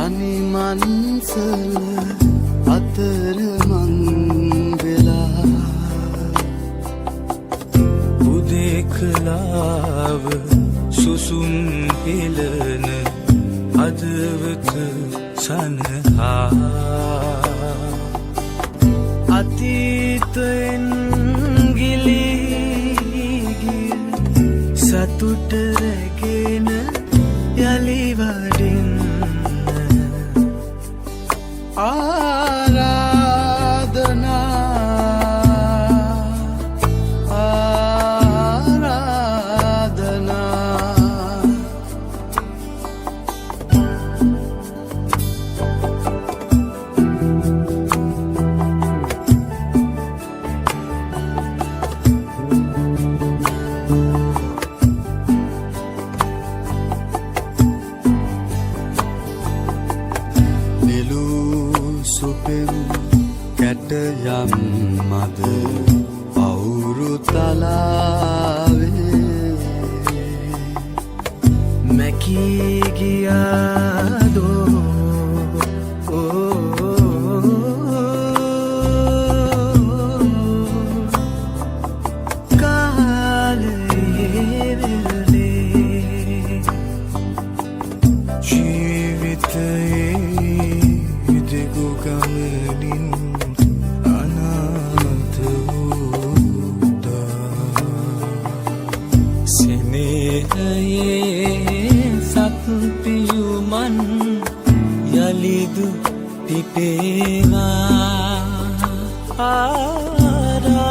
තනි මන්සල අතර මං වෙලා උදේකලාව සුසුම් හෙලන අදවත සනහා අතීතයෙන් ගිලී ගිය සතුට රැගෙන යලි වඩින්න ආරාධනා යම් මද පවුරු තලාවේ මැකී ගියාදෝ කාලයේ වෙරළේ ජීවිතයේ දෙගු ගමනින් සත්පියුමන් යලිදු පිපේවා ආරාධනා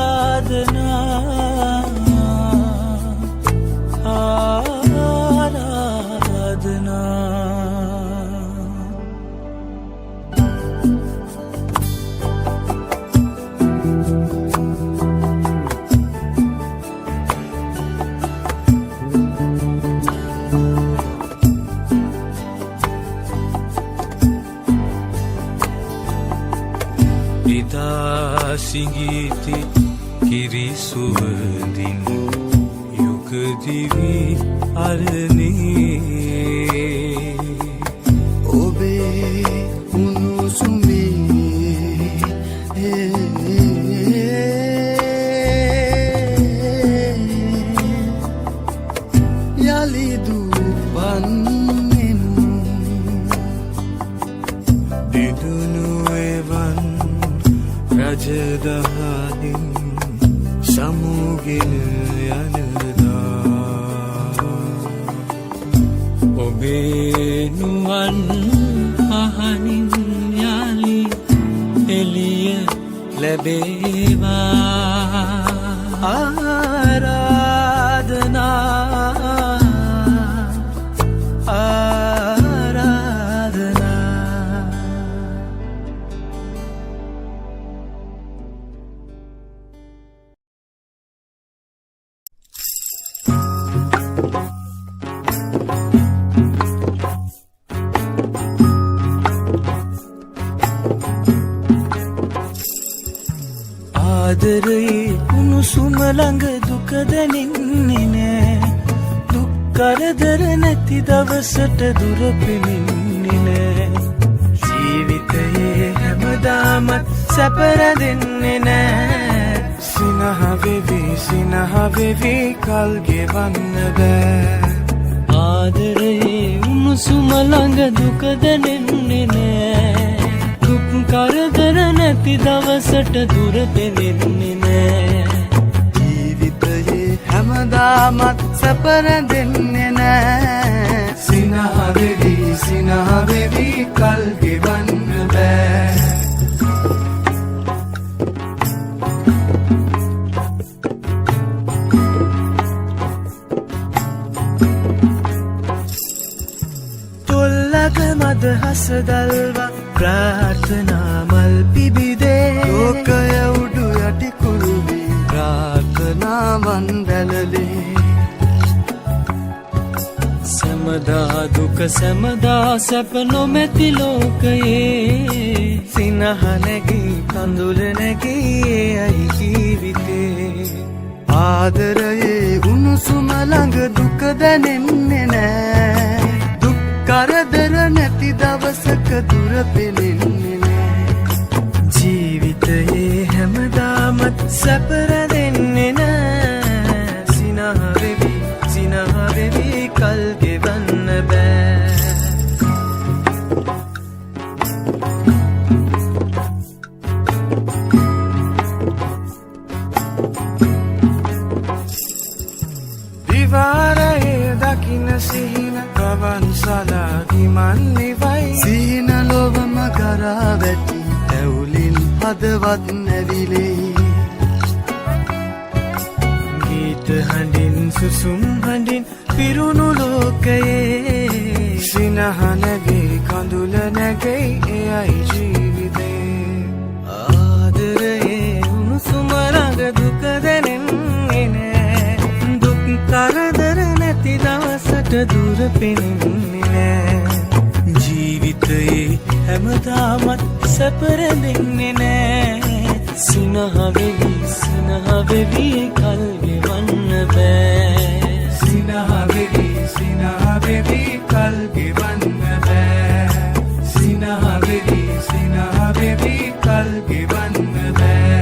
සිඟිති කිරිසුවදින් යුගදිවි අරනේ ඔබේ උණුසුමේ යලිදු වන්නෙමු දිදුණු එවන් රජදහදින් සමුගෙන යනදා ඔබේ නුවන් අහනින් යලි එළිය ලැබේවා ආරාධනා ආදරේ උණුසුම ළඟ දුක දැනෙන්නේ නෑ දුක් කරදර නැති දවසට දුර පෙනෙන්නේ නෑ ජීවිතයේ හැමදාමත් සැප රැඳෙන්නේ නෑ සිනහ වෙවි කල් ගෙවන්න බෑ ආදරේ උණුසුම ළඟ දුක දැනෙන්නේ නෑ දුක් කරදර නැති දවසට දුර පෙනෙන්නේ නෑ ජීවිතයේ හැමදාමත් සැප රැඳෙන්නේ නෑ සිනහ වෙවි කල් ගෙවන්න බෑ තොල්ලක මද හස දල්වා ප්‍රාර්ථනා මල් පිබිදේ ලෝකය උඩු යටි කුරුවි ප්‍රාර්ථනා මණ්ඩලලේ සැමදා දුක සැමදා සැප නොමැති ලෝකයේ සිනහ නැගී කඳුල නැගී ඇයි ජීවිතේ ආදරයේ උණුසුම ළඟ දුක දැනෙන්නේ නෑ දුක් කරදර නැති දවසක දුර පෙනෙන්නේ නෑ ජීවිතයේ හැමදාමත් සැප රැඳෙන්නේ නෑ සිනහ වෙවි කල් ගෙවන්න බෑ දිවාරයේ දකින්න සිහින ගවන් සලාගි මන්නිවයි සිහින ලොවම කරා වැටි ඇවුලින් හදවත් නැවිලේ ගීත හඬින් සුසුම් හඬින් පිරුණු ලෝකයේ සිනහ නැගේ කඳුල නැගෙයි එයයි ජීවිතේ ආදරයේ උණුසුම ළඟ දුක දැනෙන්නේ නෑ දුක් කරදර නැති දවසට දුර පෙනෙන්නේ නෑ ජීවිතයේ හැමදාමත් සැප රැඳෙන්නේ නෑ සිනහ වෙවි කල් ගෙවන්න බෑ සිනහ වෙවි කල් ගෙවන්න බෑ සිනහ වෙවි කල් ගෙවන්න බෑ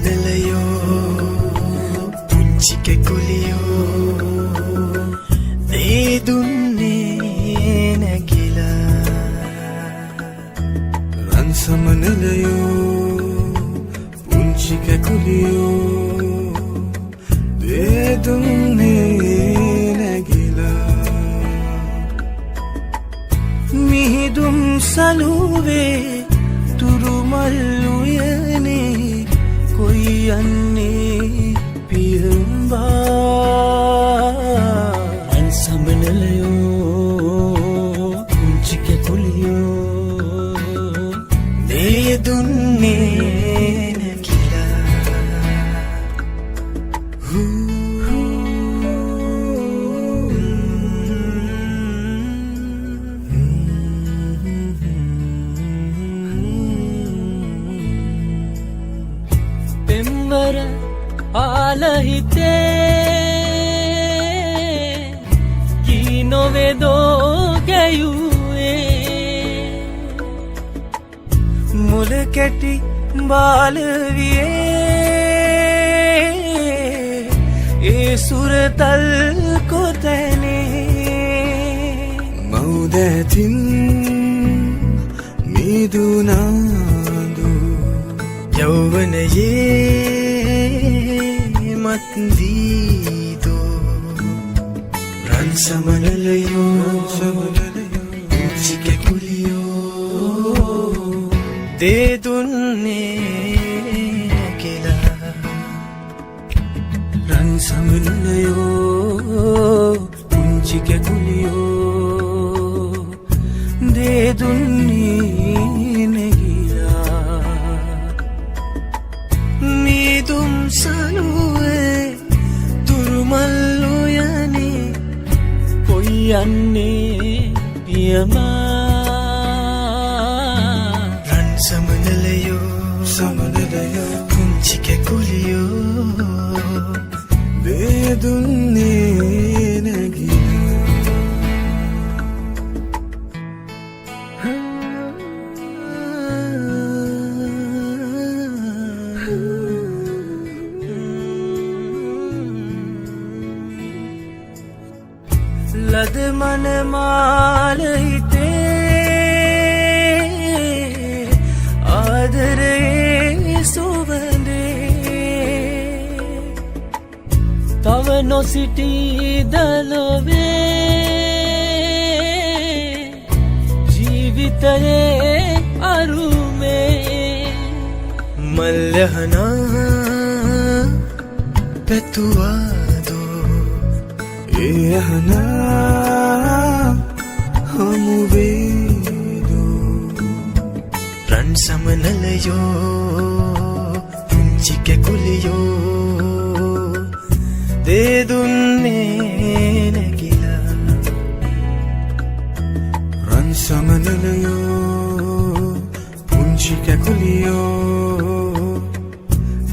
සමනලයෝ පුංචි කෙකුලියෝ දේ දුන්නේ නැගිලා රන් සමනලයෝ පුංචි කෙකුලියෝ දේ දුන්නේ නැගිලා මිහිදුම් සලුවේ තුරුමල් උයනේ කොයි යන්නේ පියඹා අන් සම්බනලයෝ පුංචි කෙකුලියෝ දේ දුන්නේ නැකිලා පෙම්වර ආලහිතේ කී නොවේදෝ ගැයුවේ මුල කැටි බාලවියේ ඒ සුරතල් කොතැනේ මවුදැතින් මිදුනාදු යෞවනයේ මත්දීදෝ රන් සමනලයෝ පුංචි කෙකුලියෝ දේ දුන්නේ කියලා රන් සමනලයෝ පුංචි කෙකුලියෝ දේ දුන්නේ නැගිලා මිදුම් සලුවේ තුරුමල් උයනේ කොයි යන්නේ පියමා රන් සමනලයෝ පුංචි කෙකුලියෝ දේ දුන්නේ නැගිලා ලද මනමාල හිතේ ආදරේ සුවඳේ තව නොසිටීද ලොවේ ජීවිතයේ අරුමේ මල්යහනා පැතුවාදෝ එයහනා හමුවේදෝ රන් සමනලයෝ පුංචි කැකුලියෝ දේදුන්නේ නැගිලා රන් සමනලයෝ පුංචි කැකුලියෝ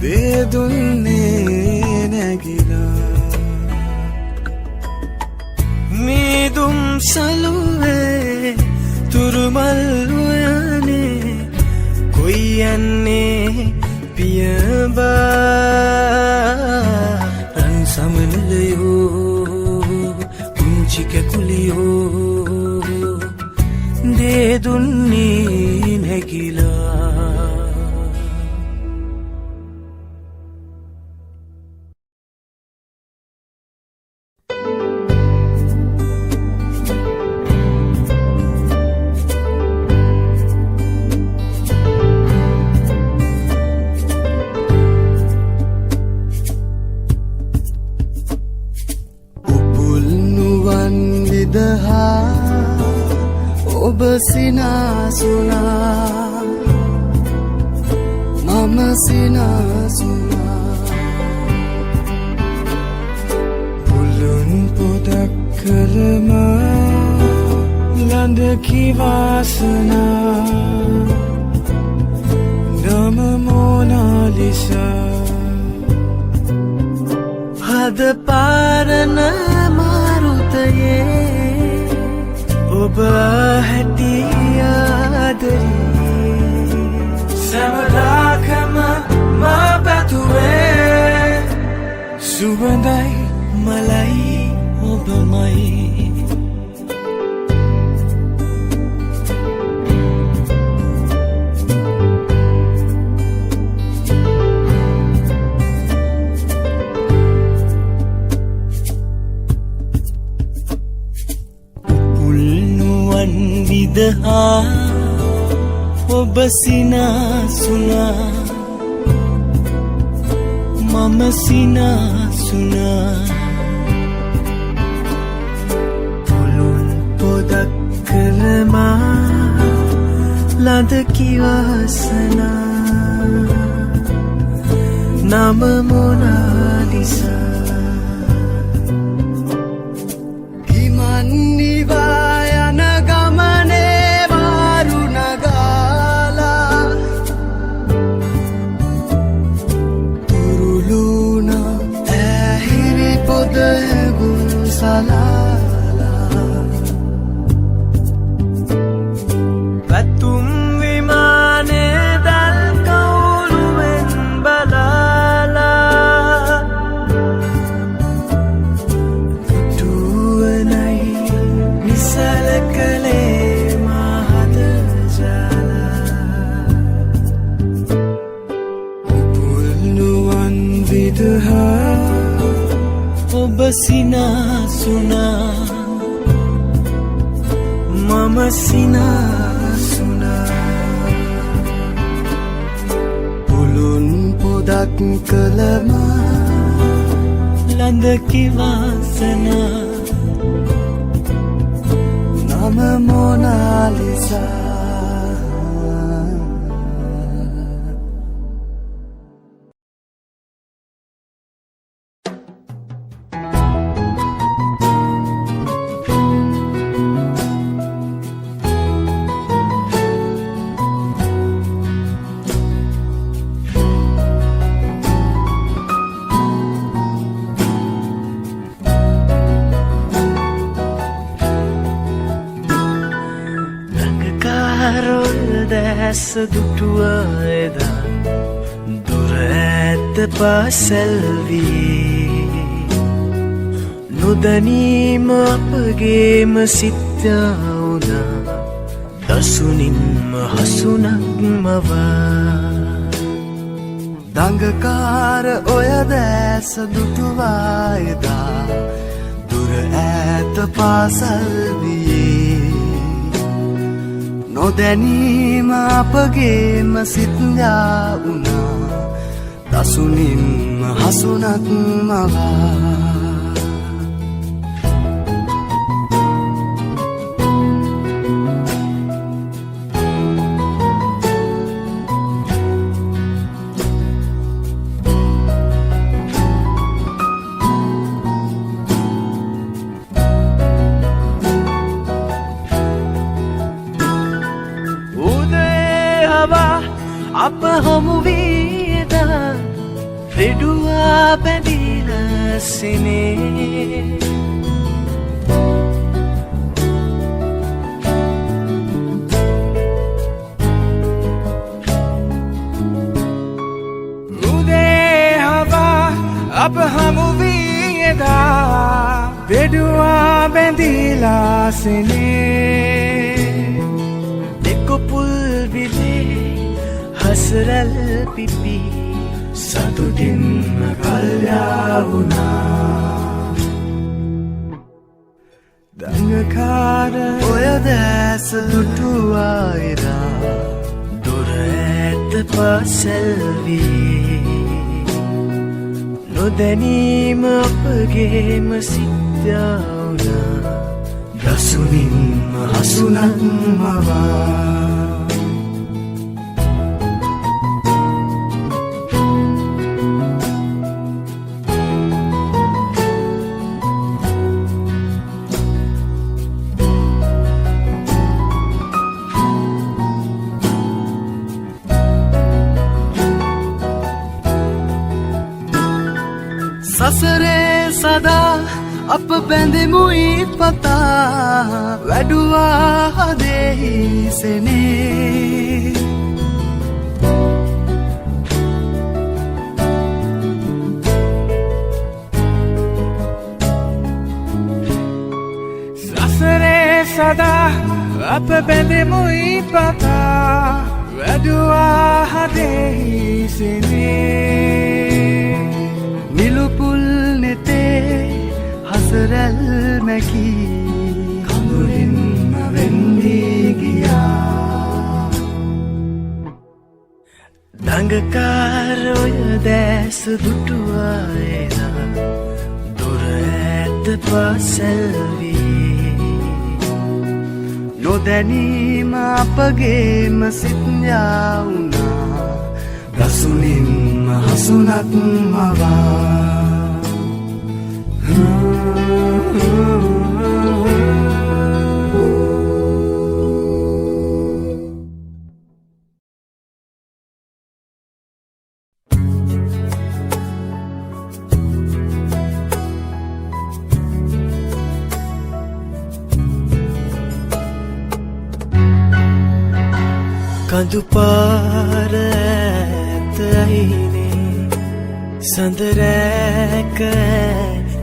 දේදුන්නේ නැගිලා මීදුම් සලුවේ තුරුමල් උයනේ කොයි යන්නේ පියබා රන් සමනලයෝ පුංචි කැකුලියෝ දේදුන්නේ නැගිලා ඔබ සිනාසුනා මම සිනාසුනා පුළුන් පොදක් කළමා ළඳ කිවාසනා නම මොනාලිසා හද පාරන මාරුතයේ ඔබ හැටියාදරී සැමදාකම මා පැතුවේ සුවඳයි මලයි ඔබමයි විදහා ඔබ සිනාසුනා මම සිනාසුනා පුළුන් පොදක් කළමා ළඳ කිවාසනා නම මොනාලිසා හිමන් නිවා පැතුම් විමානේ දල් කවුළුවෙන් බලාලා පුටුවනයි නිසල කළේ මහද ජාලා උපුල්නුවන් විදහා ඔබ සිනාසුනා මම සිනාසුනා පුළුන් පොදක් කළමා ළඳ කිවාසනා නම මොනාලිසා දැස දුටුවද දුර ඇත පාසැල්වී නොදනීම අපගේම සිත්යාවුනා දසුනින්ම හසුනක් මවා දඟකාර ඔය දැස දුටුවායදා දුර ඈත පාසල් වියේ නොදැනීම අපගේම සිත්යා වුණා දසුනින්ම හසුනක් මවා අප හමු වේදා රෙඩුවා බැඳිලා සිනේ උදේ හවා අප හමු වේදා රෙඩුවා බැඳිලා සිනේ දෙකොපුල් විලේ හසරල් පිපි සතුටින්ම කල්යා වුණා දඟකාර ඔය දැස දුටුවායදා දුර ඇත පාසල් වියේ නොදැනීම අපගේම සිත්යා වුණා දසුනින්ම හසුනක් මවා සසරේ සදා අප බැඳෙමුයි පතා වැඩුවා හදෙහි සෙනේ සසරේ සදා අප බැඳෙමුයි පතා වැඩුවා හදෙහි සෙනේ නිලුපුල් නෙතේ හසරැල් මැකී කඳුලින්ම වෙන්දී ගියා දඟකාර ඔය දැස දුටුවායදා දුර ඇත පාසල් වියේ නොදැනීම අපගේම සිත්යා වුණා දසුනින්ම හසුනක් මවා කඳු පාර ඇත අයිනේ සඳරැක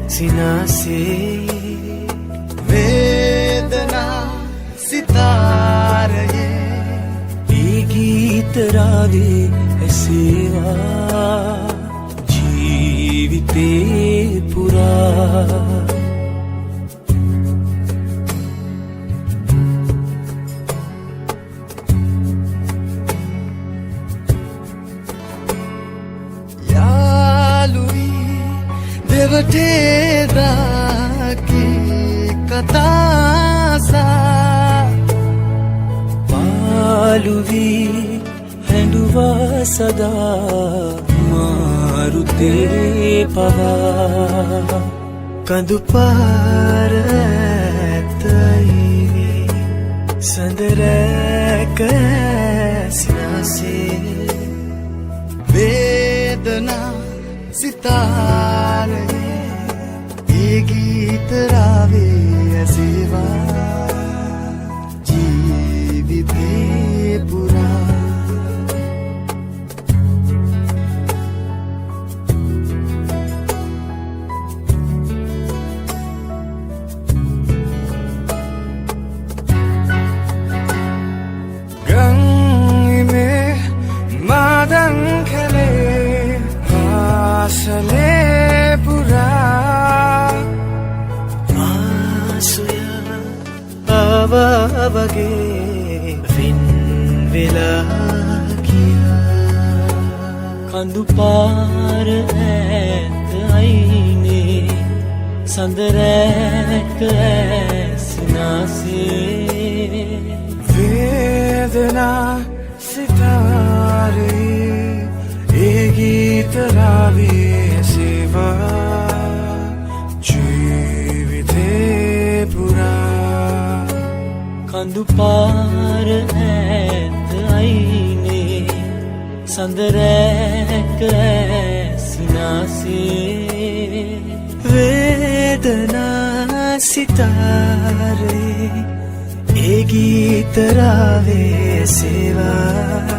සිනාසේ වේදනා සිතාරයේ ඒ ගීතරාවේ ඇසේවා ජීවිතේ පුරා දෙවටේදා කී කතාසා පාළුවී හැඬුවා සදා මාරුතේ පවා කඳු පාර ඇතයි සඳරැක සිනාසේ වේදනා සිතාරයේ ඒ ගීතරාවේ ඇසේවා ජීවිතේ පුරා ගං ඉමේ මාදන් කලේ පවා වගේ වෙන් වෙලා ගියා. කඳු පාර ඈත අයිනේ සඳරැක ඇස්නාසේ වේදනා සිතාරේ ඒ ගීතරාවේ සේවා ජීවිතේ පුරා. කඳු පාර ඈත අයිනේ සඳරැක ඇස්නාසේ වේදනා සිතාරේ ඒ ගීතරාවේ සේවා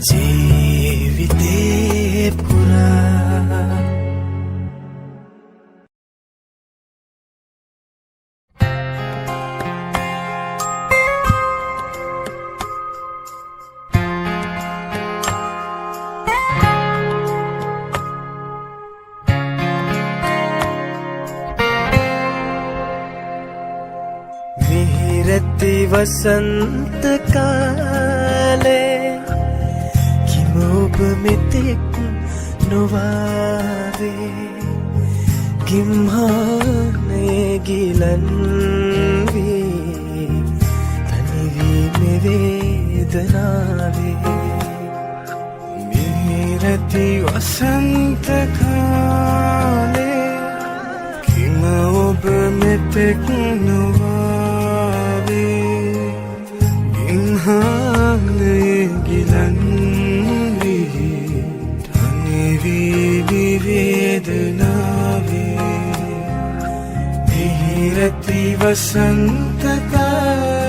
ජීවිතේ පුරා. වසන්ත කාලේ කිම ඔබ මෙතෙක් නොවාවේ ගිම්හානේ ගිලන් වී තනිවීමේ වේදනාවේ. මිහිරති වසන්ත කාලේ කිම ඔබ මෙතෙක් නොවාවේ ගිම්හානේ ගිලන් වී තනිවීමේ වේදනාවේ. මිහිරති වසන්ත කාලේ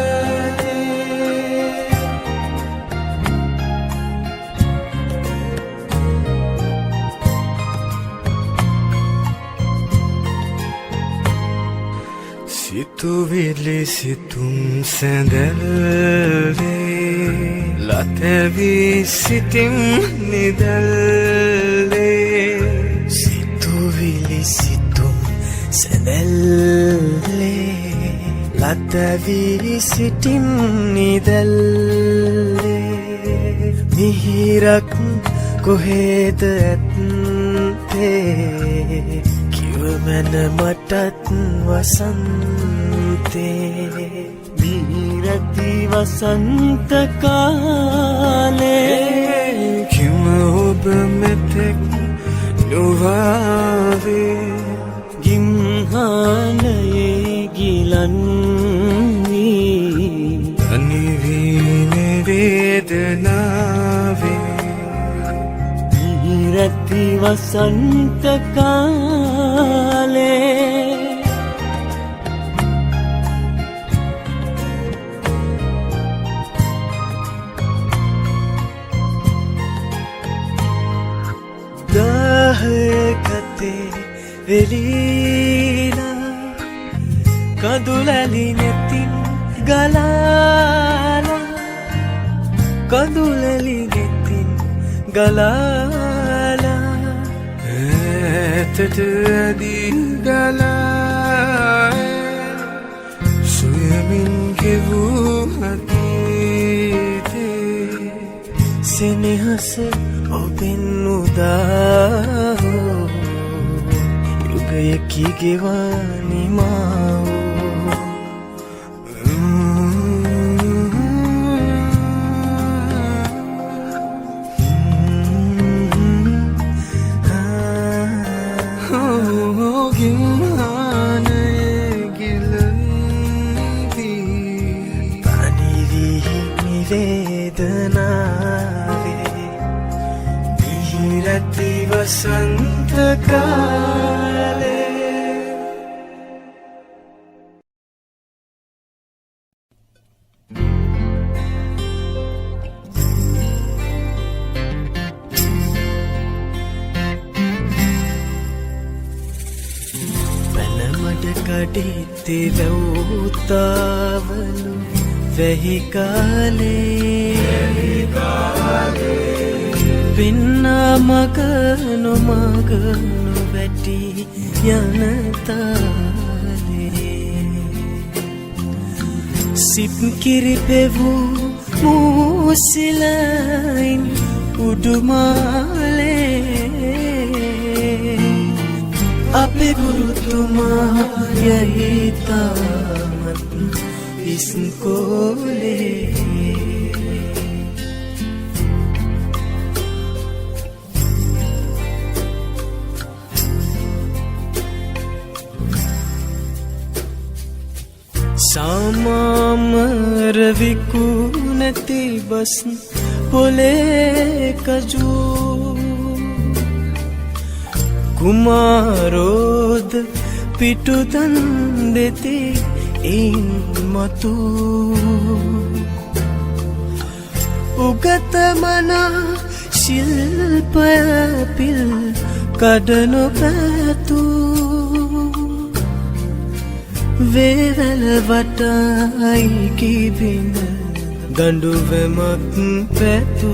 සිතුවිලි සිතුම් සැඳැල්ලේ ලතැවී සිතිම් නිදැල්ලේ. සිතුවිලි සිතුම් සැඳැල්ලේ ලතැවී සිටිම් නිදැල්ලේ. මිහිරක් කොහෙද ඇත්තේ කිවමැන මටත් වසන්තේ. මිහිරති වසන්ත කාලේ කිම ඔබ මෙතෙක් නොවාවේ ගිම්හානයේ ගිලන් වී තනිවීමේ වේදනාවේ. මිහිරති වසන්ත කාලේ දාහකතේ වෙලීලා කඳුලැලි නෙතින් ගලාලා කඳුලැලි නෙතින් ගලාලා ඈතට ඇදී ගලා සොයමින් ගෙවූ අතීතේ සෙනෙහස ඔබෙන් උදාහෝ යුගයකි ගෙවානි මාවෝ. ගිම්හානයේ ගිලන් වී තනිවීමි වේදනාවේ. මිහිරති වසන්ත කාලේ පැනමඩ කඩිත්තේ වැව්තාවලු වැහි කාලේ පින්නා මග නොමග නොවැටි යන තාලේ සිප් කිරිපෙවූ මූසිලයින් උඩුමාලේ අපේ ගුරුතුමා යහි තාමත් ඉස්කෝලේ සාමාමර විකුණති බස් පොලේ කජූ කුමාරෝද පිටුතන් දෙති ඉන් මතු උගතමනා ශිල්පය පිල් කඩනු පැතු වේවැල වටයි කිබිඳ ගඩුවමක් පැතු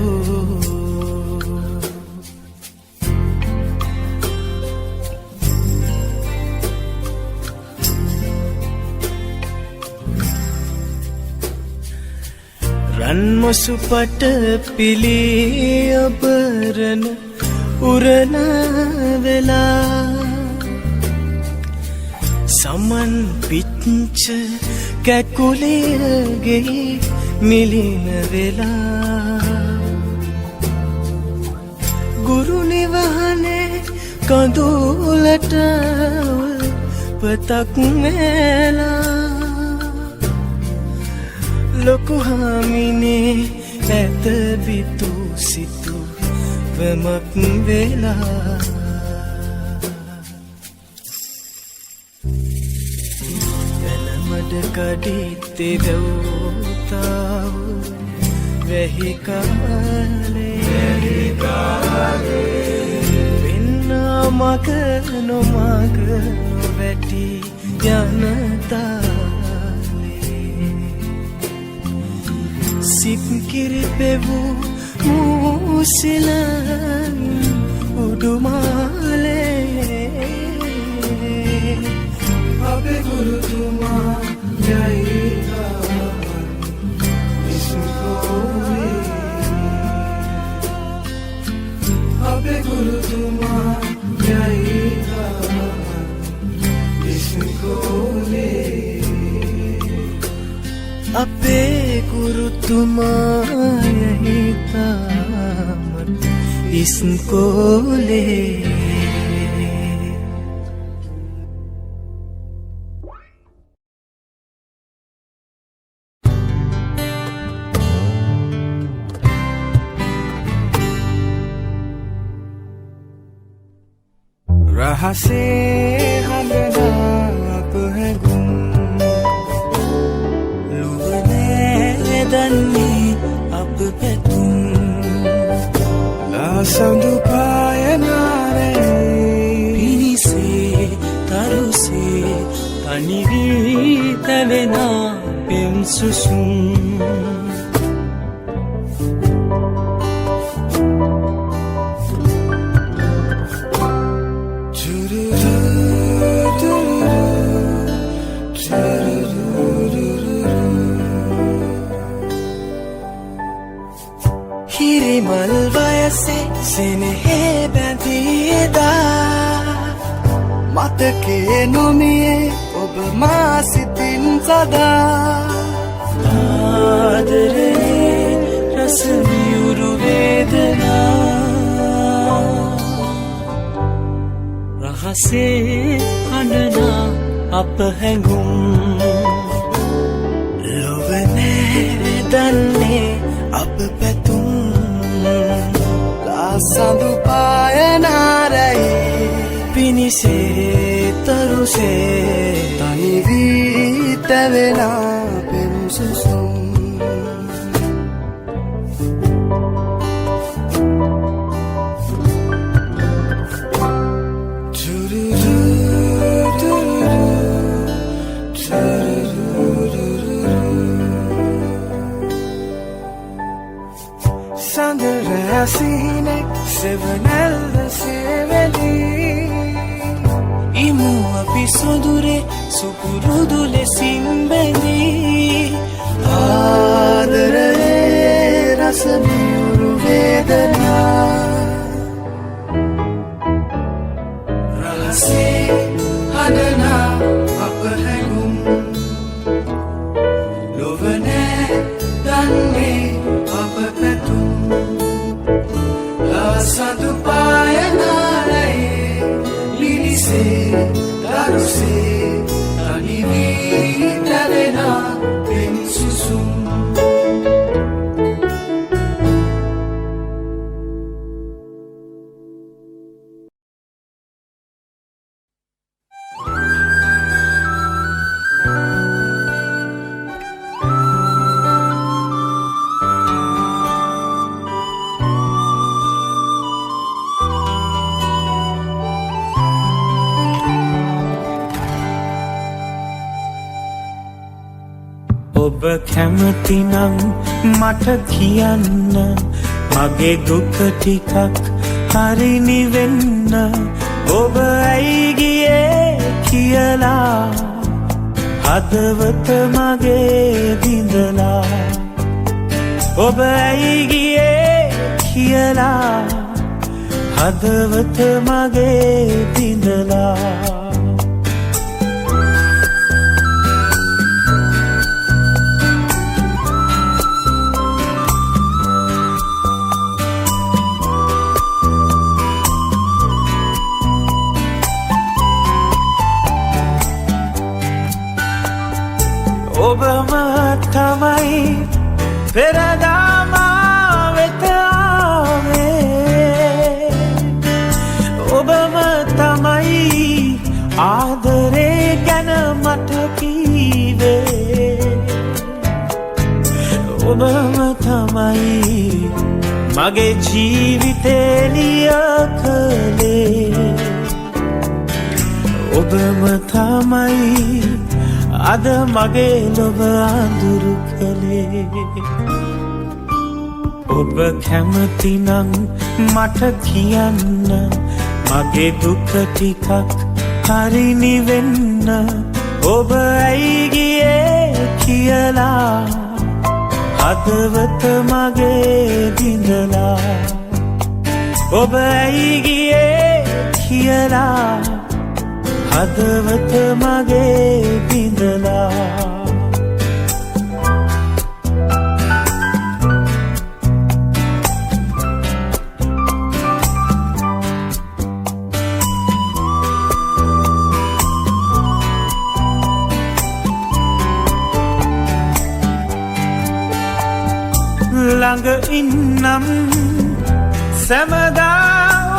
රන්මොසු පට පිලී අපරන උරන වෙලා සමන් පිච්ච කැකුලියගේ මිලින වෙලා ගුරු නිවහනේ කඳුලට පතක් මෙලා ලොකු හාමිනේ ඇත බිතු සිතු වමක් වෙලා වැලමඩ කඩිත්තේ වැව්තාව වැහි කාලේ වෙන්න මග නොමග නොවැටි යනතා සිප් කිරිපෙවූ මූසිලන් උඩුමාලේ අපේ ගුරුතුමා යහි තාමත් ඉස්කෝලේ අපේ ගුරුතුමා යහි තාමත් ඉස්කෝලේ අපේ ගුරුතුමා යහි තාමත් ඉස්කෝලේ රහසේ හඬන අප හැඟුම් දන්නේ අප පැතුම් ලාසඳු පායනාරේ පිනිසේ තරුසේ තනිවී තැවෙනා පෙම් සුසුම් හිරිමල් වයසේ සෙනෙහේ බැඳීදා මතකේ නොමියේ ඔබ මා සිතින් සදා ආදරේ රස වියුරු වේදනා රහසේ හඬනා අප හැඟුම් ලොව නෑ දන්නේ අප පැතුම් ලාසඳු පායනාරයි පිනිසේ තරුසේ තනිවී තැවෙනා පෙම් සුසුම් Sinek sevenelda seveli imu api sodure supurudu lesin bendi ලොවනෑ දන්නේ අප පැතුම් සතු පායනාලයේ ලිරිසේ දරුසේ තනිවී තැවෙනා පෙම් සුසුම් ඔබ කැමතිනම් මට කියන්න මගේ දුක ටිකක් හරි නිවෙන්න ඔබ ඇයි ගියේ කියලා හදවත මගේ බිඳලා ඔබ ඇයි ගියේ කියලා හදවත මගේ බිඳලා ඔබම තමයි පෙරදාමා වෙත ආවේ ඔබම තමයි ආදරේ ගැන මට කීවේ ඔබම තමයි මගේ ජීවිතේ ලිය කළේ ඔබම තමයි අද මගේ ලොව අඳුරු කළේ ඔබ කැමතිනම් මට කියන්න මගේ දුක ටිකක් හරි නිවෙන්න ඔබ ඇයි ගියේ කියලා හදවත මගේ බිඳලා ඔබ ඇයි ගියේ කියලා හදවත මගේ බිඳලා ළඟ ඉන්නම් සැමදා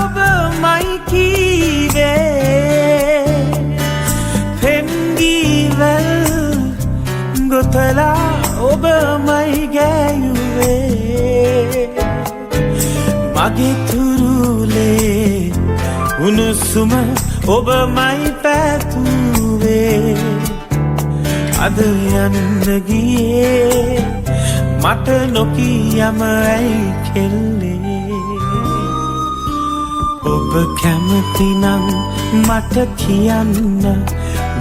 ඔබ මයි කීවේ පෙන්ගීවල් ගොතලා ඔබ මයි ගෑයුවේ මගේ තුරුලේ උණුසුම ඔබ මයි පැතුවේ අද යන්න ගියේ මට නොකියම ඇයි කෙල්ලේ ඔබ කැමතිනම් මට කියන්න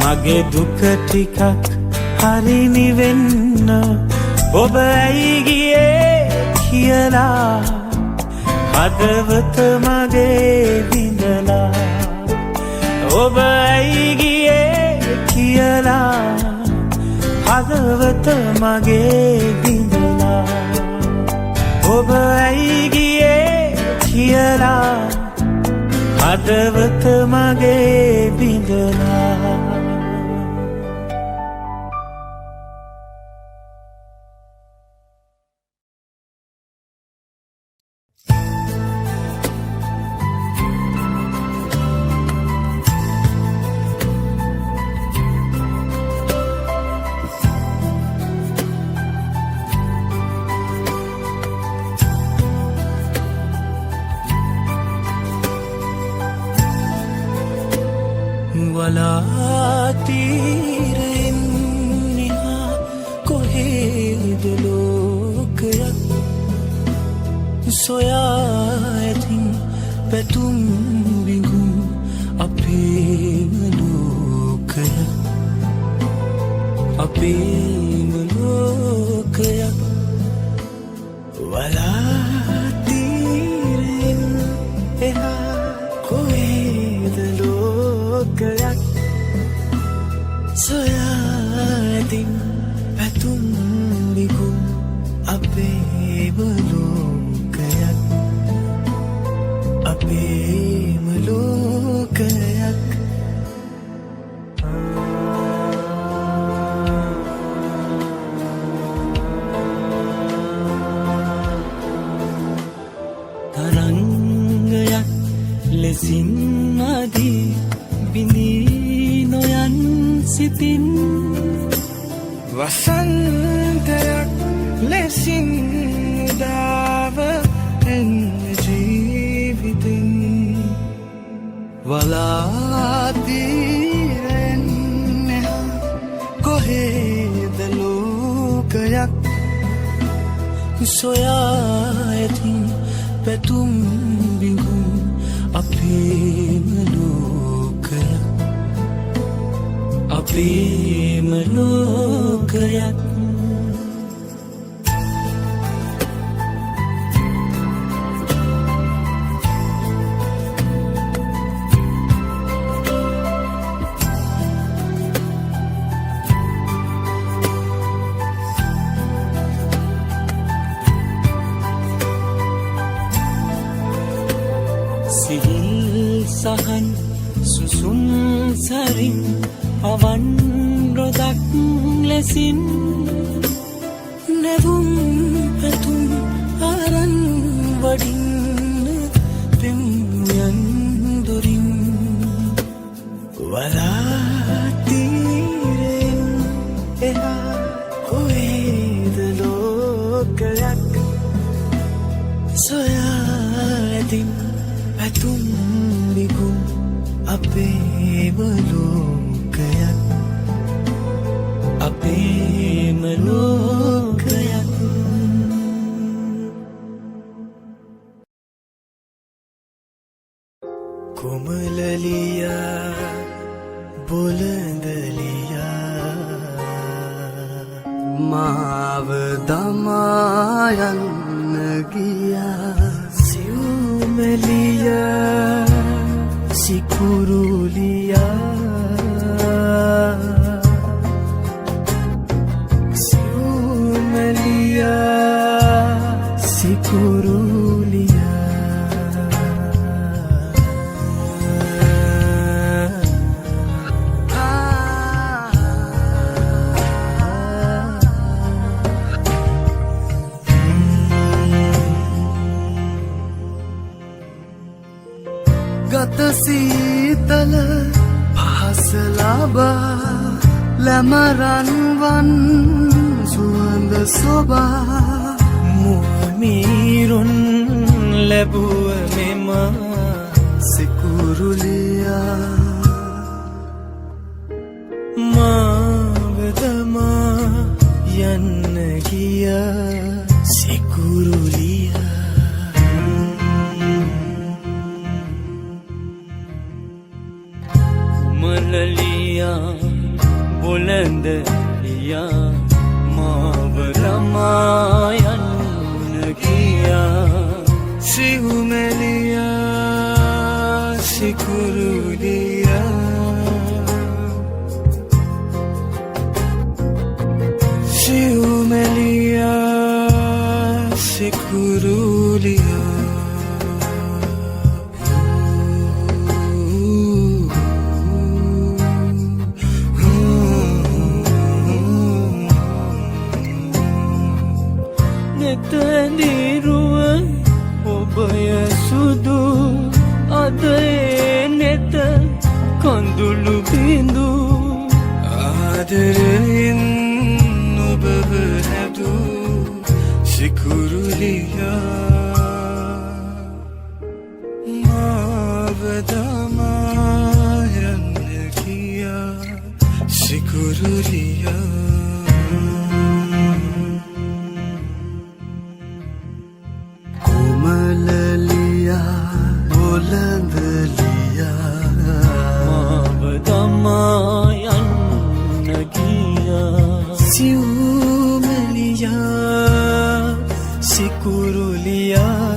මගේ දුක ටිකක් හරි නිවෙන්න ඔබ ඇයි ගියේ කියලා හදවත මගේ බිඳලා ඔබ ඇයි ගියේ කියලා හදවත මගේ බිඳලා ඔබ ඇයි ගියේ කියලා හදවත මගේ බිඳලා වලාතීරෙන් නිහා කොහෙද ලෝකයක් සොයා ඇතින් පැතුම් බිඟුම් අපේම ලෝකයක් අපේම ලෝකයක් වලාතීරෙන් එහා කොහෙද ලෝකයක් සොයා ඇතින් පැතුම් ලෝකයක් අපේම ලෝකයක් තරංගයක් ලෙසින් අදී බිඳී නොයන් සිතින් වසන්තයක් ලෙසින් උදාව එන්න ජීවිතින් වලාදීරෙන් කොහෙද ලෝකයක් සොයා ඇතින් පැතුම් බිඟුම් අපේම ලෝකයක් අපේම ලෝකයක් සිහිල් සහන් සුසුම් සරින් පවන් රොදක් ලෙසින් නැවුම් පැතුම් අරන් වඩින්න පෙම්යන් දොරින් වලාතීරෙන් එහා කොහෙද ලෝකයක් සොයා ඇතින් පැතුම් බිඟුම් අපේම ලෝකයක් අපේම ලෝකයක් කොමලලියා බොළඳලියා මාව දමා යන්න ගියා සිව්මැලියා සිකුරුලියා සිව්මැලියා සිකුරුලියා ගත සීතල පහස ලබා ලැමරන්වන් සුවඳ සොබා මුවමීරුන් ලැබුව මෙම සිකුරුලියා මාව දමා යන්න ගියා සිකුරුලියා මලලියා බොළඳලියා මාව දමා යන්න ගියා සිව්මැලියා සිකුරුලියා සිව්මැලියා සිකුරුලියා තැඳිරුව ඔබය සුදු අද නෙත කඳුළු බිඳු ආදරයෙන් ඔබව හැදු සිකුරුලියා මාව දමා යන්න ගියා සිකුරුලියා කොමලලියා බොළඳලියා මාව දමා යන්න ගියා සිව්මැලියා සිකුරුලියා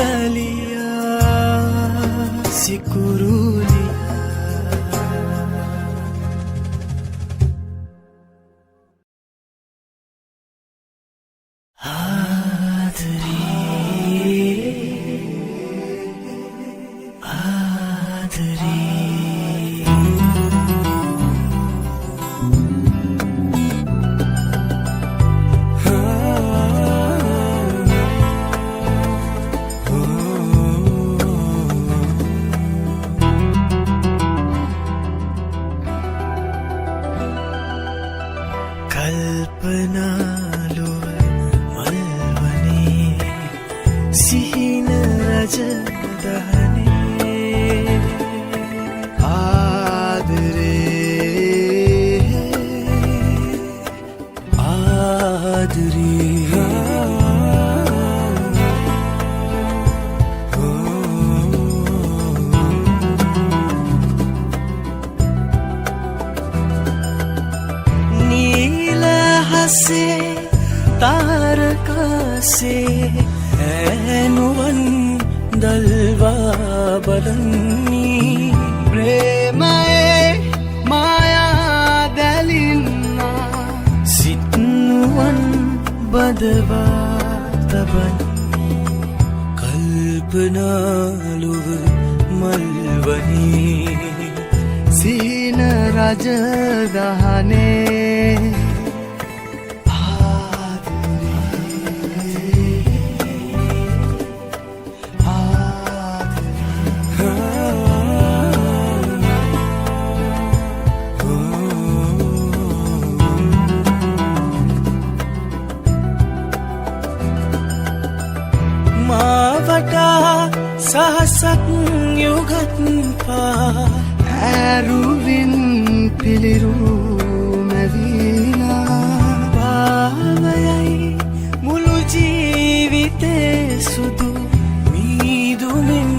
සිව්මැලියා සිකුරුලියා से तारका से ऐनुवन दलवा බලන්නි ප්‍රේමයේ මායා දැලින්නා සිත්නුවන් බදවා තබන්නි කල්පනාලුව මල්වනි සීන රජදහනේ සහසක් යුගත් පා ඇරුවින් පිළිරු මැවිලා පාවයයි මුළු ජීවිතේ සුදු මීදුමින්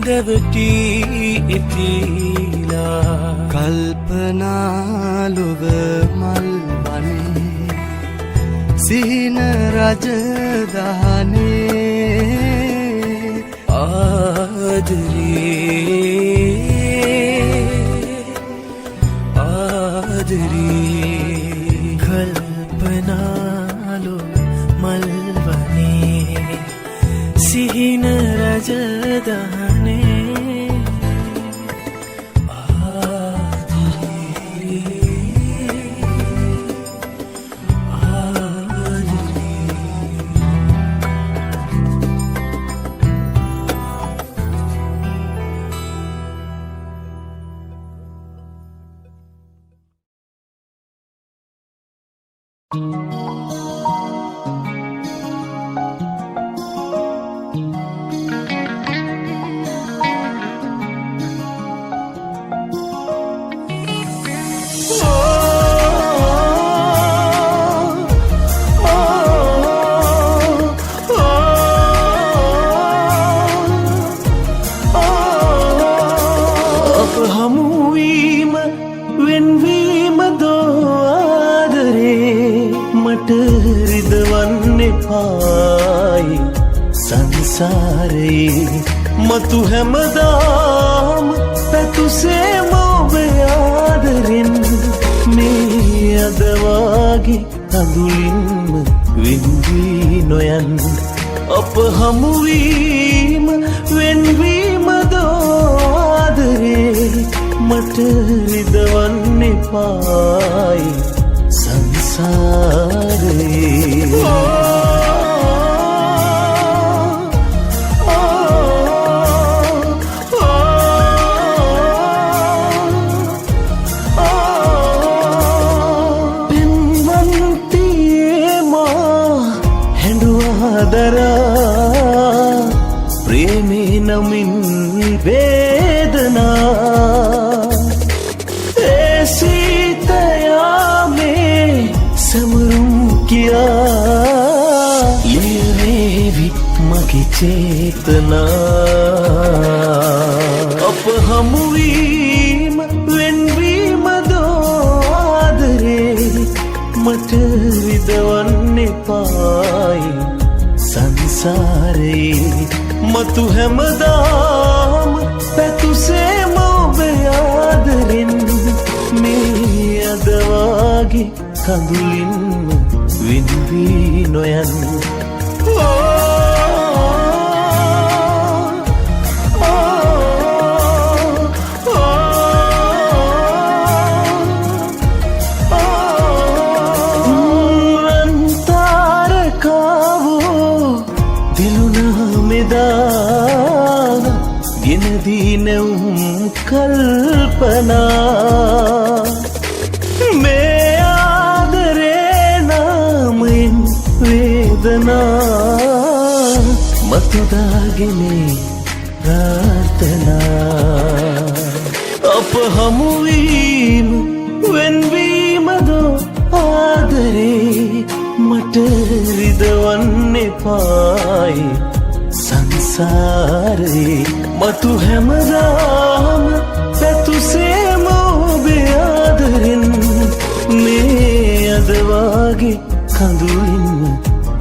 දැවටී ඉතිලා කල්පනාලුව මල් වනේ සිහින රජදහනේ ආදරේ කල්පනාලු මල්වනේ සිහින රජදහනේ මතු හැමදාම පැතුසේ මෝබේ ආදරෙන් මේ අදවාගේ අඳුලින්ම වෙන්වී නොයන් අප හමුවීම වෙන්වීම දෝආදරේ මට රිදවන්න එපායි සංසාරේ प्रेमी नमिन वेदना ऐसी तया में समरूं किया ये भी मगी चेतना अप हमवीम वेन्वीम दो आदरे मट विदवन्ने पाई संसारे मतु හැමදාම පැතුසේ මෝබේ ආදරෙන් මේ අදවාගේ කඳුලින්ම වින්වී නොයන් कल्पना मैं आदरे नामइन वेदना मतुदागिने प्रार्थना अप हमवीम वेन्वीम दो आदरे मट रिदवन्ने पाई संसारे मतु හැමදාම පැතුසේ මෝබේ ආදරෙන් මේ අදවාගේ කඳුලින්ම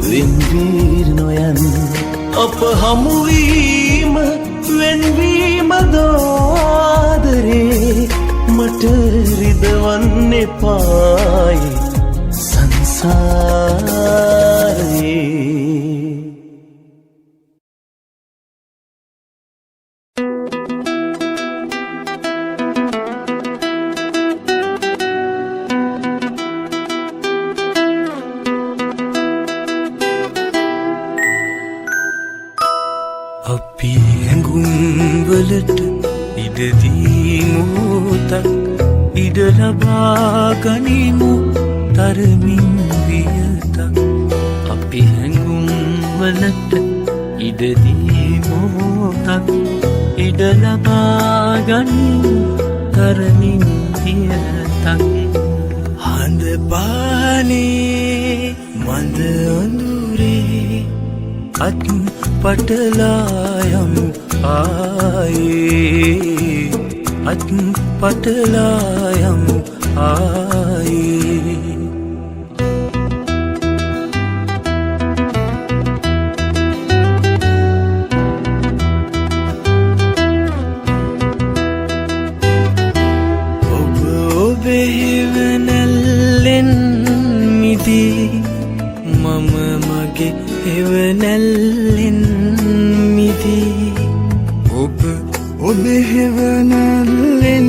වෙන්වී නොයන් අප හමුවීම වෙන්වීම දෝදරේ මට රිදවන්න එපායි සංසාරේ අපි හැඟුම්වලට ඉඩදීමු තක් ඉඩ ලබා ගනිමු තරමින් වියතක් අපි හැඟුම්වලට ඉඩදීමු තක් ඉඩ ලබා ගනිමු තරමින් වියතක් හඳ පානේ මඳ අඳුරේ අත් පටලායමු ආයේ අත් පටලායමු ආයේ ඔබ ඔබේ හෙවණැල්ලෙන් මිදී මම මගේ හෙවණැල්ලෙන් ඔබ ඔබේ හෙවණැල්ලෙන්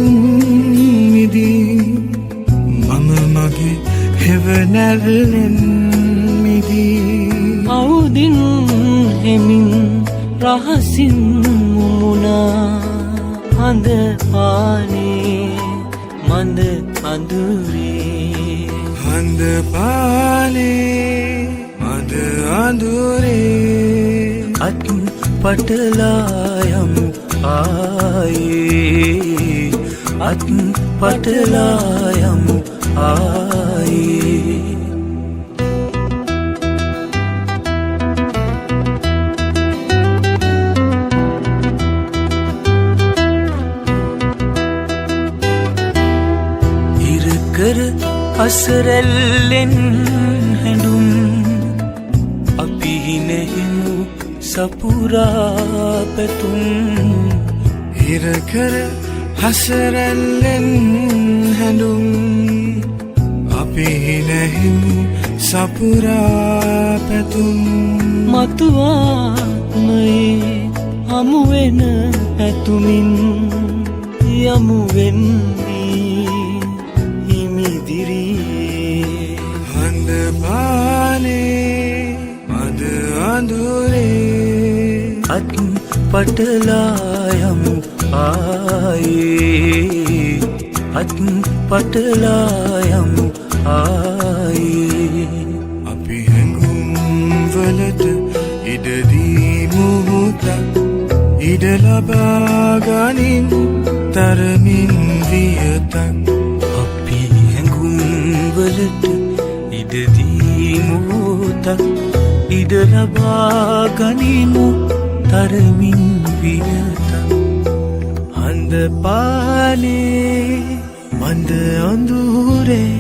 මිදී මම මගේ හෙවණැල්ලෙන් මිදී අවුදින් හෙමින් රහසින් මුමුණා හඳ පානේ මඳ අඳුරේ හඳ පානේ මඳ අඳුරේ අත් පටලායමු ආයේ අත් පටලායමු ආයේ ඉරකර අසරැල්ලෙන් හැඬුම් අපි හිනෙහිමු සපුරා පැතුම් ඉරකර හසරැල්ලෙන් හැඬුම් අපි හිනෙහිමු සපුරා පැතුම් මතුවාමයේ හමුවෙන පැතුමින් යමුවෙන්නේ හිමිදිරියේ හඳ පානේ මද අඳුරේ අත් පටලායමු ආයේ අත් පටලායමු ආයේ අපි හැඟුම්වලට ඉඩදීමු තක් ඉඩ ලබා ගනිමු තරමින් වියතක් අපි හැඟුම්වලට ඉඩදීමු තක් ඉඩ ලබා ගනිමු තරමින් වියතක් හඳ පානේ මඳ අඳුරේ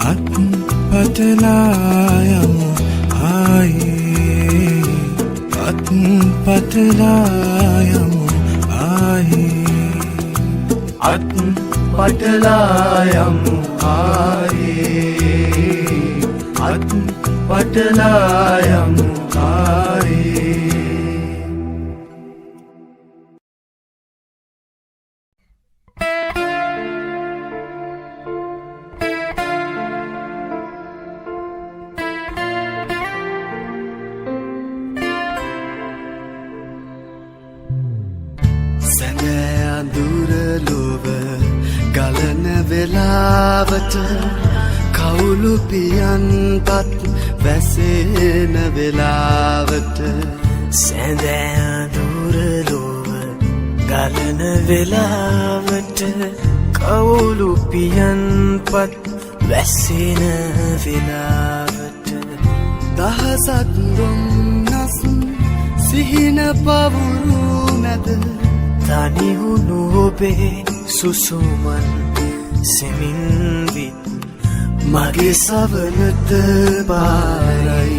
අත් පටලායමු ආයේ අත් පටලායමු ආයේ අත් පටලායමු ආයේ අත් පටලායමු ආයේ වෙලාවට කවුළු පියන්පත් වැසෙන වෙලාවට සැඳෑ දුරලොව ගලන වෙලාවට කවුළු පියන්පත් වැසෙන වෙලාවට දහසක් දුම්නස් සිහින පවුරු මැද තනිවුණු ඔබේ සුසුමන් සෙමින් විත් mage savanata parai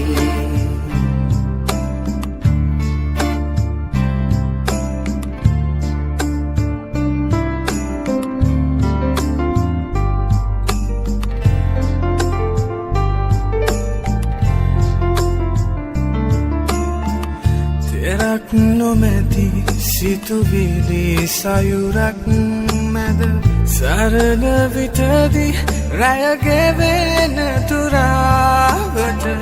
Terak nometi situvili sayurak mada sarana vitadi raya gevena turavata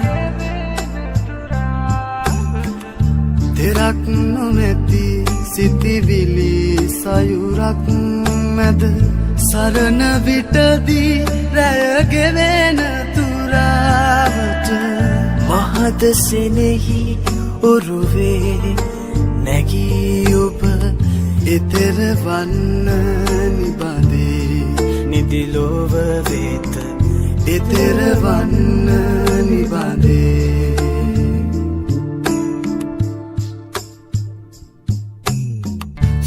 Terak nometi situvili sayurak mada sarana vitadi raya gevena turavata mahada senehi uruve nagi upa itere vanna nibade nidilova veta itere vanna nibade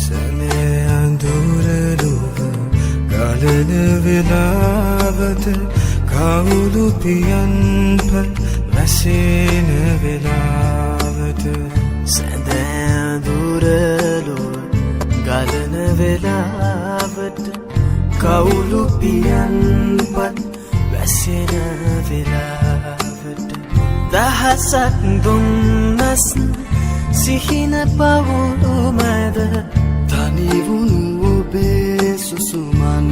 sane andura luva galana vilavata kaulu piyan par vasena vilavata සැඳෑ දුරලොව ගලන වෙලාවට කවුළු පියන්පත් වැසෙන වෙලාවට දහසක් දුන්නස් සිහින පවුළු මැද තනිවුණු ඔබේ සුසුමන්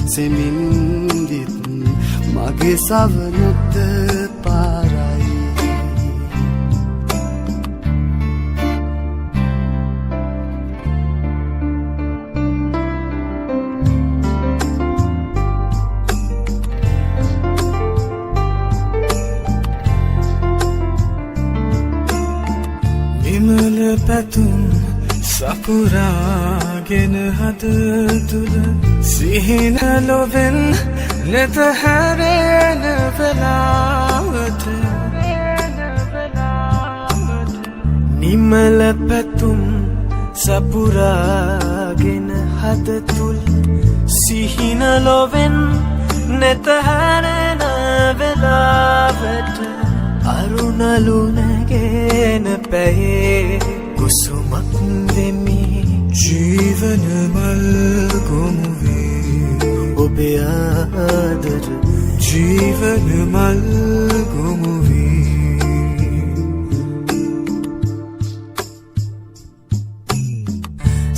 සෙමින්දිත් මගේ සවනත පාරයි පැතුම් සපුරාගෙන හද තුළ සිහින ලොවෙන් නෙත හැරෙන වෙලාවට නිමල පැතුම් සපුරාගෙන හද තුළ සිහින ලොවෙන් නෙත හැරෙන වෙලාවට අරුණලු නැගෙන පැයේ කුසුමක් වෙමි ජීවන මල් ගොමුවේ ඔබේ ආදර ජීවන මල් ගොමුවේ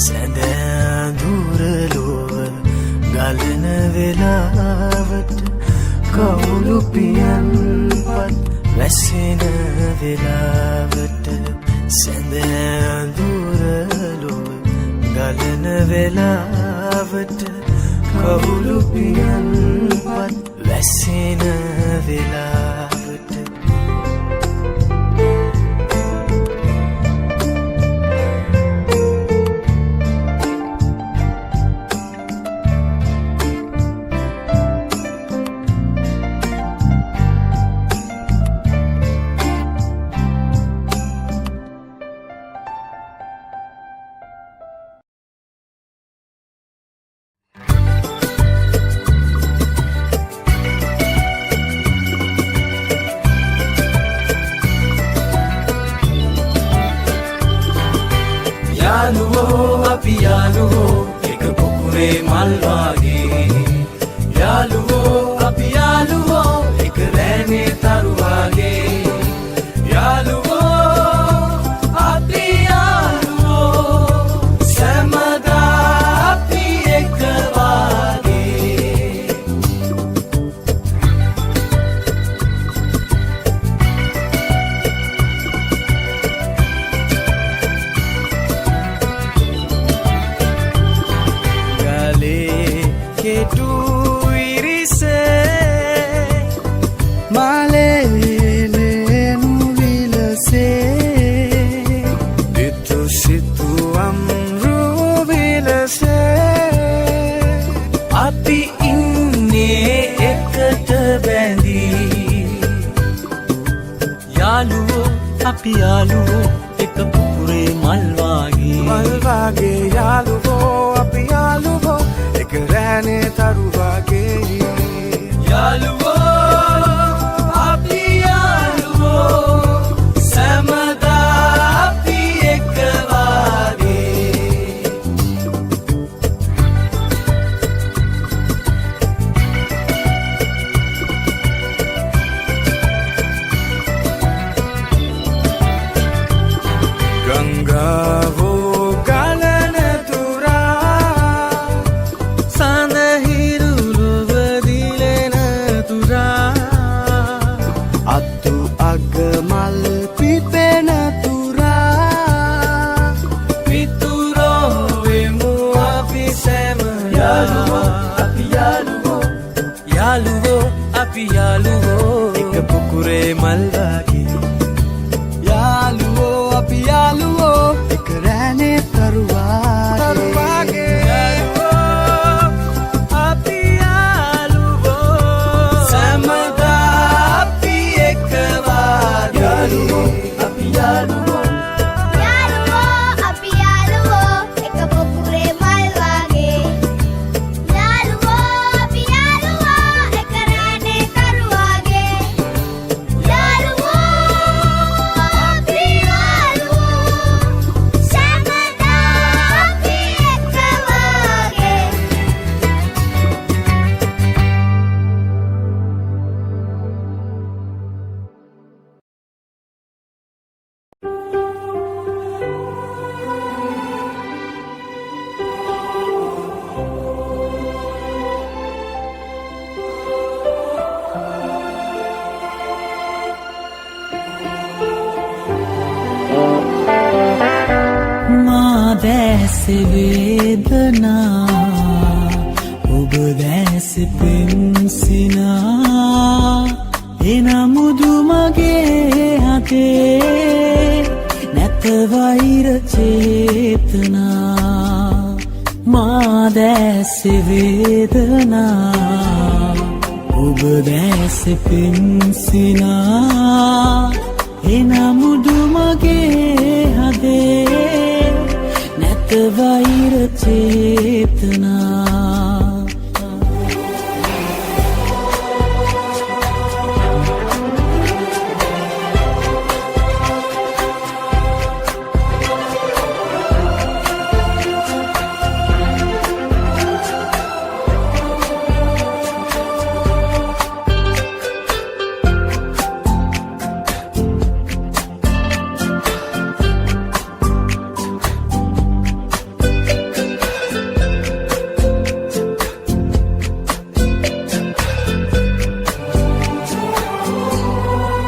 සැඳෑ දුරලොව ගලන වෙලාවට කවුළු පියන්පත් වැසෙන වෙලාවට සැඳෑ දුරලොව ගලන වෙලාවට කවුළු පියන්පත් වැසෙන වෙලාවට යාළුවෝ අපි යාළුවෝ එක පොකුරේ මල් වාගේ යාළුවෝ අපි යාළුවෝ එක රැනේ තරු වාගේ යාළුවෝ අපි යාළුවෝ සෑමදා අපි එක වාගේ අපි යාළුවෝ එක පුපුරේ මල් වාගේ යාළුවෝ අපි යාළුවෝ එක රැනේ තරු වාගේ යාළුවෝ අපි යාළුවෝ එක පුකුරේ මල් වගේ යාළුවෝ අපි යාළුවෝ එක රැනේ තරුවාගේ යාළුවෝ අපි යාළුවෝ සැමදා අපි එක වාගේ අපි යාළුවෝ යාළුවෝ අපි යාළුවෝ එක පොකුරේ මල් වගේ යාළුවෝ අපි යාළුවෝ එක රැනේ කරුවාගේ යාළුවෝ අපි යාළුවෝ සැමදා අපි එක වගේ මා දැස වේදනා ඔබ දැස පින්සිනා එනමුදු මගේ හතේ නැත වෛර චේතනා මා දැස වේදනා ඔබ දැස පින්සිනා එනමුදු මගේ හදේ නැත වෛර චේතනා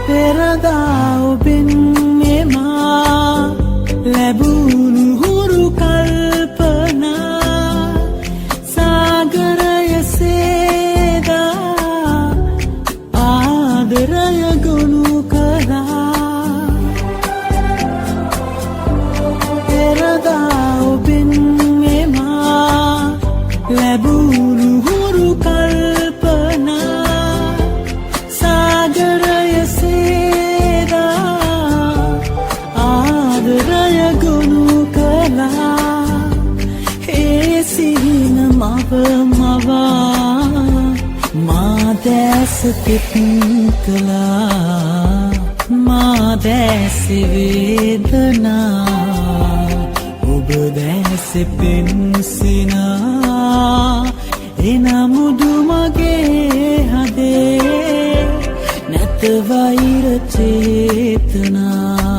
පෙරදා ඔබෙන් මෙමා ලැබුණු හුරු කල්පනා සාගරය සේදා ආදරය ගොනු කළා පෙරදා ඔබෙන් මෙමා ලැබුණු හුරු කල්පනා සාගරය ආදරය ගොනු කළා ඒ සිහින මව මවා මා දැස පිට කළා මා දැස වේදනා ඔබ දැස පින්සිනා එනමුදු මගේ හදේ නැත වෛර චේතනා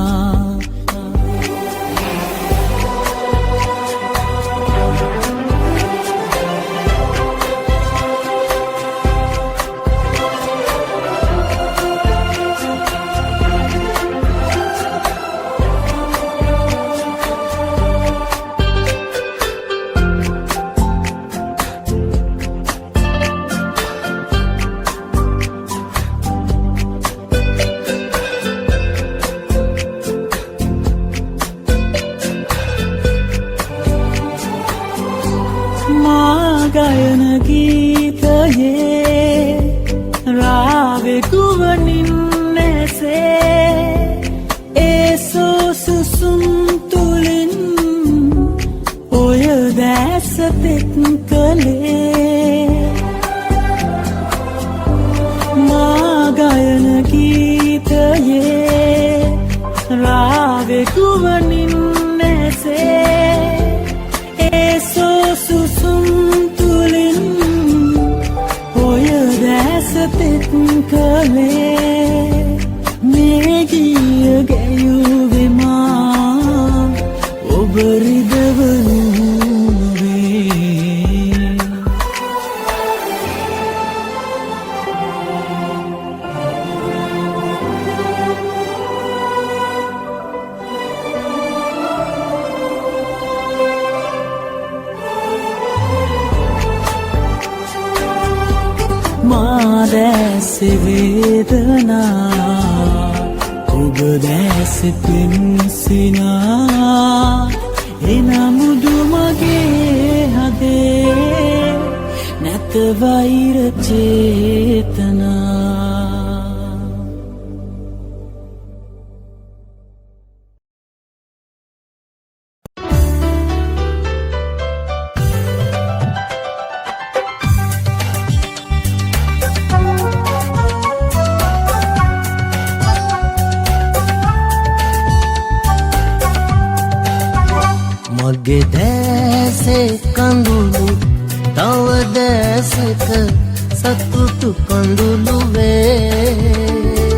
ගයන ගීතයේ රාවෙ ගුවනින් නැසේ ඒ සුසුම් තුලින් ඔය දැස තෙත් කළේ මා ගයන ගීතයේ රාවෙ ගුවනින් නැසේ ඒ සුසුම් තෙත් කළේ මේ ගිය ගැයුවෙමා ඔබ රිදවනු වේ මාදැස වේදනා ඔබ දැස පින්සිනා එනමුදු මගේ හදේ නැත වෛර චේතනා මගේ දැසේ කඳුළු තව දැසක සතුටු කඳුළු වේ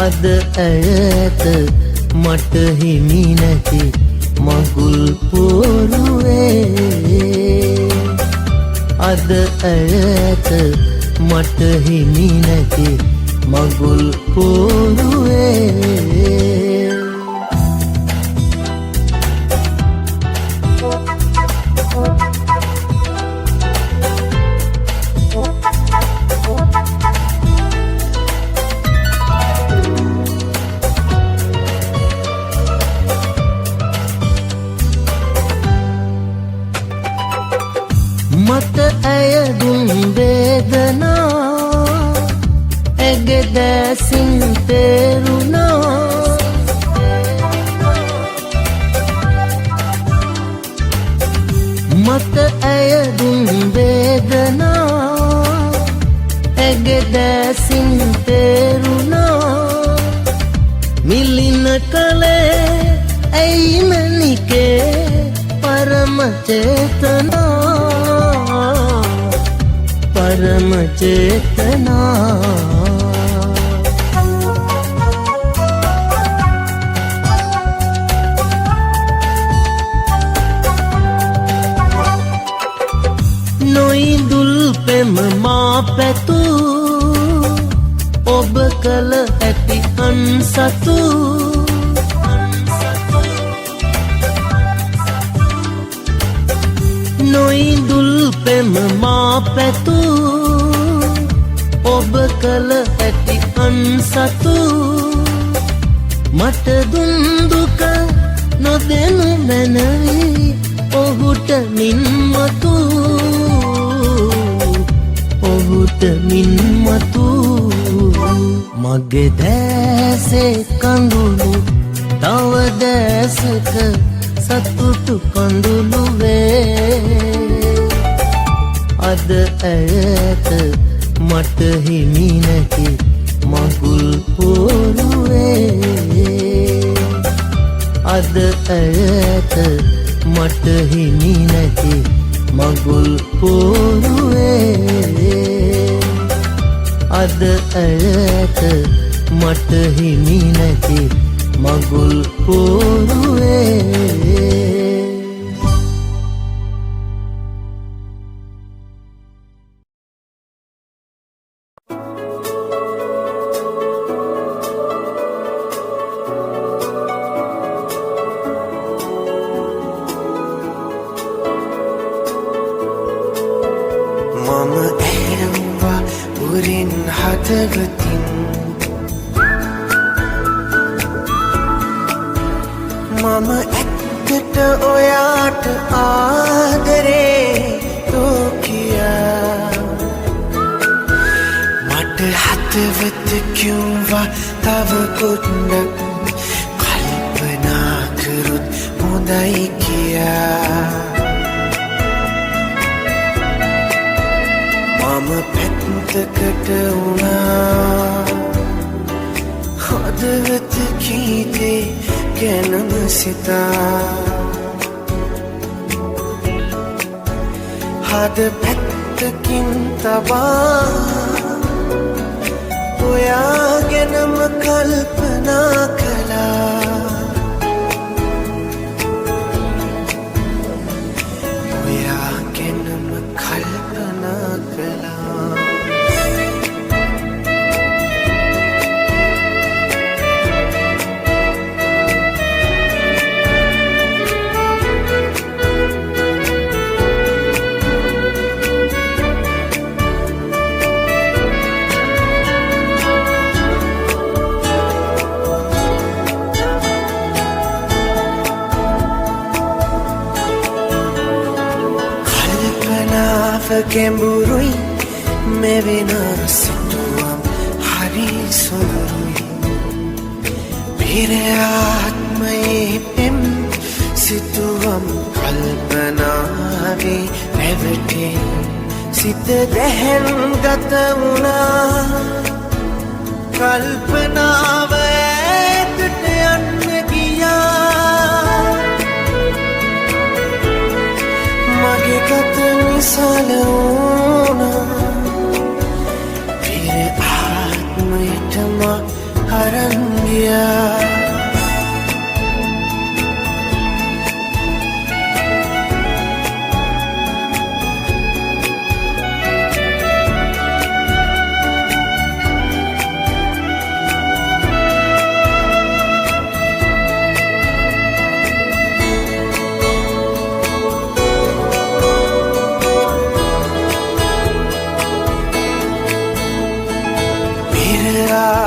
අද ඇයට මට හිමි නැති මගුල් පොරුවේ අද ඇයට මට හිමි නැති මගුල් පොරුවේ මට ඇය දුන් වේදනා ඇගේ දැසින් තේරුණා මට ඇය දුන් වේදනා ඇගේ දැසින් තේරුණා මිලින කලේ ඇයි මනිකේ පරම චේතනා परम चेतना नोई दुल पेम मां पैतू ඔබ කල ඇති අන්සතු නොයි දුල් පෙම මා පැතු ඔබ කල ඇති අන්සතු මට දුන්දුක නොදෙනු මැනවි ඔහුට මින්මතු ඔහුට මින්මතු මගේ දැසේ කඳුළු තව දැසක සතුටු කඳුළු වේ අද ඇයට මට හිමි නැති මගුල් පොරුවේ අද ඇයට මට හිමි නැති මගුල් පොරුවේ අද ඇයට මට හිමි නැති මගුල් පොරුවේ මම ඇරෙව්වා උරින් හදවතින් මම ඇත්තට ඔයාට ආදරේ තෝකියා මට හදවත කිව්වා තව පොඩ්ඩක් කල්පනා කරුත් හොඳයි කියා මම පැත්තකට වුණා හදවත කීතේ ගැනම සිතා හද පැත්තකින් තබා ඔයා ගැනම කල්පනා කළා ඔයා ගැනම කල්පනා කළා ගැඹුරුයි මෙවෙන සිතුවම් හරි සොඳුරුයි පිරාත්මයේ පෙම් සිතුවම් කල්පනාවේ රැවටේ සිත දැහැන් ගත වුණා කල්පනාව ඈතට යන්න ගියා මගේ ගත විසල වුණා පෙර ආත්මයටම අරන් ගියා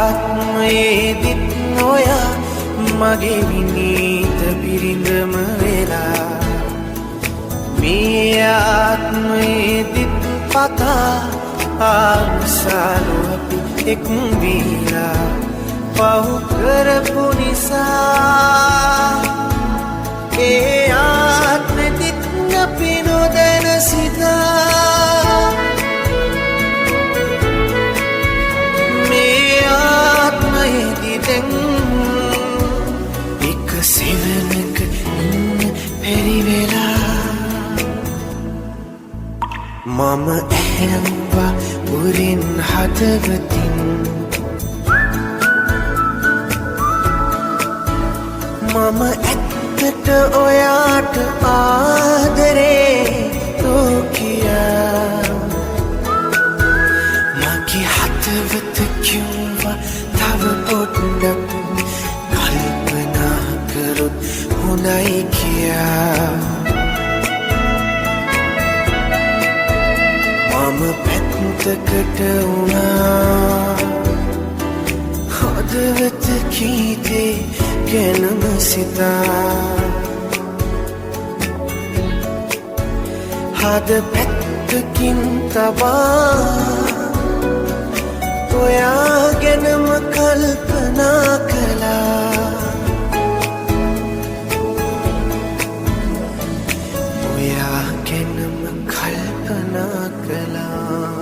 ආත්මයේදිත් නොයා මගේ විනීත පිරිඳම වෙලා මේ ආත්මයේදිත් පතා ආසාලු අපි එක් වීලා පහු කරපු නිසා ඒ ආත්මෙදිත් අපි නොදැන සිතා එක සිවනක ඉන්න පෙරිවෙලා මම ඇහැම්වා උරින් හදවතින් මම ඇත්තට ඔයාට ආදරේ තෝ කියා මගේ හදවත කිව්වා තව පොඩ්ඩක් කල්පනා කරොත් හොඳයි කියා මම පැත්තකට වුණා හදවත කීතේ ගැනම සිතා හද පැත්තකින් තබා ඔයා ගැනම කල්පනා කළා ඔයා ගැනම කල්පනා කළා